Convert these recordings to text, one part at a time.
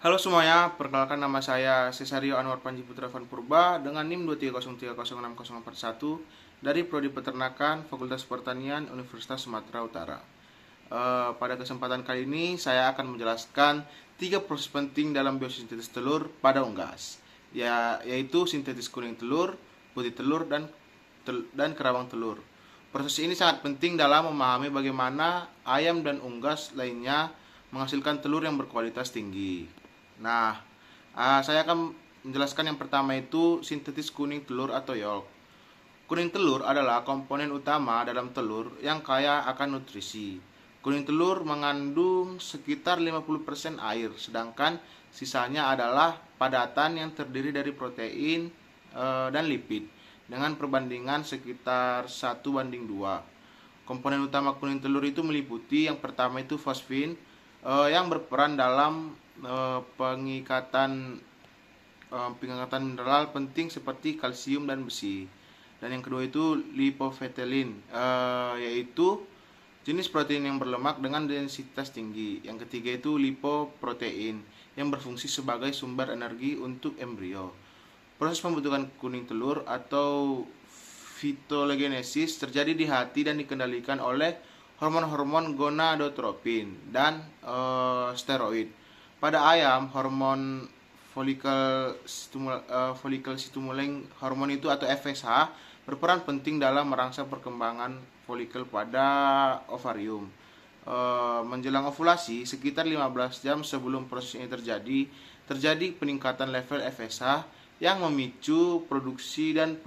Halo semuanya, perkenalkan nama saya Cesario Anwar Panji Putra Van Purba dengan NIM 230306041 dari Prodi Peternakan Fakultas Pertanian Universitas Sumatera Utara. Pada kesempatan kali ini saya akan menjelaskan 3 proses penting dalam biosintesis telur pada unggas, yaitu sintesis kuning telur, putih telur, dan kerabang telur. Proses ini sangat penting dalam memahami bagaimana ayam dan unggas lainnya menghasilkan telur yang berkualitas tinggi. Nah, saya akan menjelaskan yang pertama itu sintetis kuning telur atau yolk. Kuning telur adalah komponen utama dalam telur yang kaya akan nutrisi. Kuning telur mengandung sekitar 50% air, sedangkan sisanya adalah padatan yang terdiri dari protein dan lipid dengan perbandingan sekitar 1:2. Komponen utama kuning telur itu meliputi yang pertama itu fosfin yang berperan dalam pengikatan mineral penting seperti kalsium dan besi. Dan yang kedua itu lipofetelin, yaitu jenis protein yang berlemak dengan densitas tinggi. Yang ketiga itu lipoprotein yang berfungsi sebagai sumber energi untuk embrio. Proses pembentukan kuning telur atau fitogenesis terjadi di hati dan dikendalikan oleh hormon-hormon gonadotropin dan steroid. Pada ayam, hormon follicle stimulating hormon itu atau FSH berperan penting dalam merangsang perkembangan folikel pada ovarium. Menjelang ovulasi, sekitar 15 jam sebelum proses ini terjadi peningkatan level FSH yang memicu produksi dan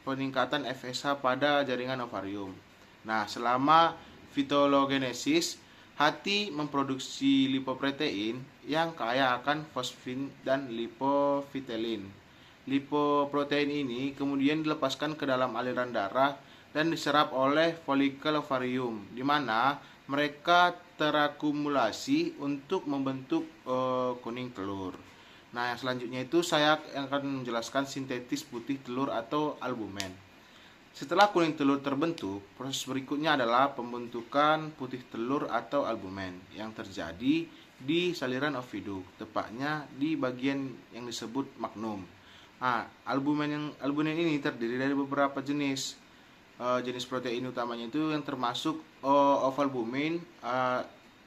peningkatan FSH pada jaringan ovarium. Nah, selama fitogenesis, hati memproduksi lipoprotein yang kaya akan fosfin dan lipofetelin. Lipoprotein ini kemudian dilepaskan ke dalam aliran darah dan diserap oleh folikel ovarium, di mana mereka terakumulasi untuk membentuk kuning telur. Nah, yang selanjutnya itu saya akan menjelaskan sintetis putih telur atau albumen. Setelah kuning telur terbentuk, proses berikutnya adalah pembentukan putih telur atau albumen yang terjadi di saliran oviduk, tepatnya di bagian yang disebut magnum. Albumen ini terdiri dari beberapa jenis. Jenis protein utamanya itu yang termasuk ovalbumin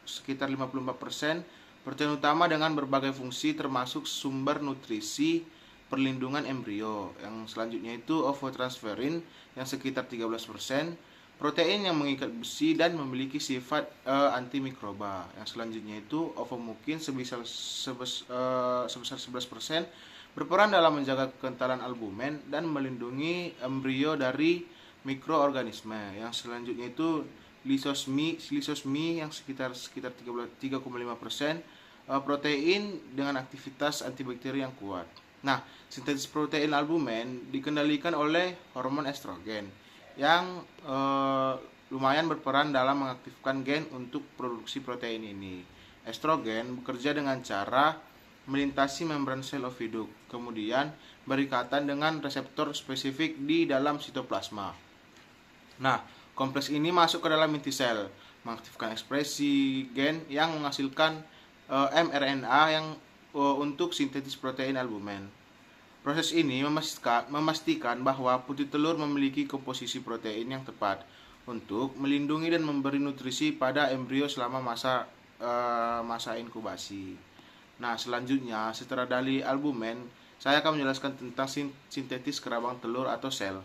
sekitar 54%, protein utama dengan berbagai fungsi termasuk sumber nutrisi, perlindungan embrio. Yang selanjutnya itu ovotransferin yang sekitar 13%, protein yang mengikat besi dan memiliki sifat antimikroba. Yang selanjutnya itu ovomukin sebesar 11%, berperan dalam menjaga kekentalan albumen dan melindungi embrio dari mikroorganisme. Yang selanjutnya itu lisosmi yang sekitar 3,5%, protein dengan aktivitas antibakteri yang kuat. Nah, sintesis protein albumen dikendalikan oleh hormon estrogen yang lumayan berperan dalam mengaktifkan gen untuk produksi protein ini. Estrogen bekerja dengan cara melintasi membran sel oviduk, kemudian berikatan dengan reseptor spesifik di dalam sitoplasma. Nah, kompleks ini masuk ke dalam inti sel, mengaktifkan ekspresi gen yang menghasilkan mRNA yang untuk sintetis protein albumen. Proses ini memastikan bahwa putih telur memiliki komposisi protein yang tepat untuk melindungi dan memberi nutrisi pada embrio selama masa inkubasi. Nah, selanjutnya setelah dari albumen, saya akan menjelaskan tentang sintetis kerabang telur atau sel.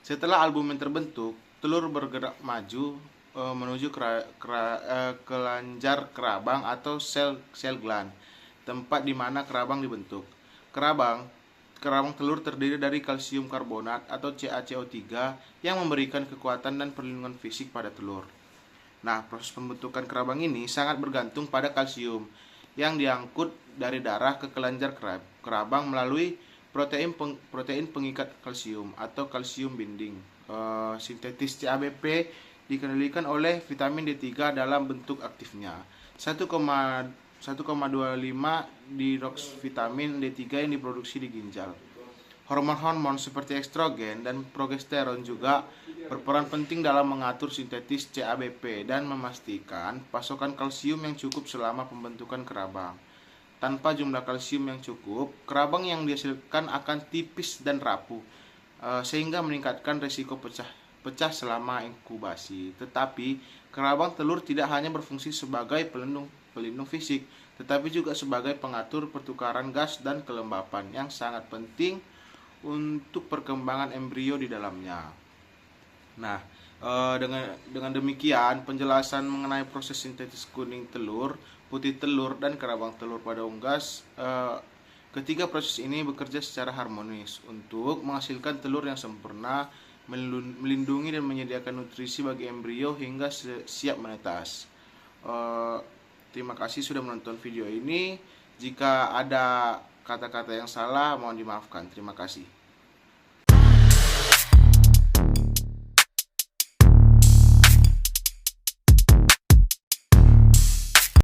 Setelah albumen terbentuk, telur bergerak maju menuju kelenjar kerabang atau sel gland, tempat di mana kerabang dibentuk. Kerabang telur terdiri dari kalsium karbonat atau CaCO3 yang memberikan kekuatan dan perlindungan fisik pada telur. Nah, proses pembentukan kerabang ini sangat bergantung pada kalsium yang diangkut dari darah ke kelenjar kerabang melalui protein pengikat kalsium atau kalsium binding. Sintetis CABP dikendalikan oleh vitamin D3 dalam bentuk aktifnya 1,25 vitamin D3 yang diproduksi di ginjal. Hormon-hormon seperti estrogen dan progesteron juga berperan penting dalam mengatur sintetis CABP dan memastikan pasokan kalsium yang cukup selama pembentukan kerabang. Tanpa jumlah kalsium yang cukup, kerabang yang dihasilkan akan tipis dan rapuh, sehingga meningkatkan risiko pecah selama inkubasi. Tetapi, kerabang telur tidak hanya berfungsi sebagai pelindung fisik, tetapi juga sebagai pengatur pertukaran gas dan kelembapan yang sangat penting untuk perkembangan embrio di dalamnya. Nah, dengan demikian penjelasan mengenai proses sintetis kuning telur, putih telur, dan kerabang telur pada unggas, ketiga proses ini bekerja secara harmonis untuk menghasilkan telur yang sempurna, melindungi dan menyediakan nutrisi bagi embrio hingga siap menetas. Terima kasih sudah menonton video ini. Jika ada kata-kata yang salah, mohon dimaafkan. Terima kasih.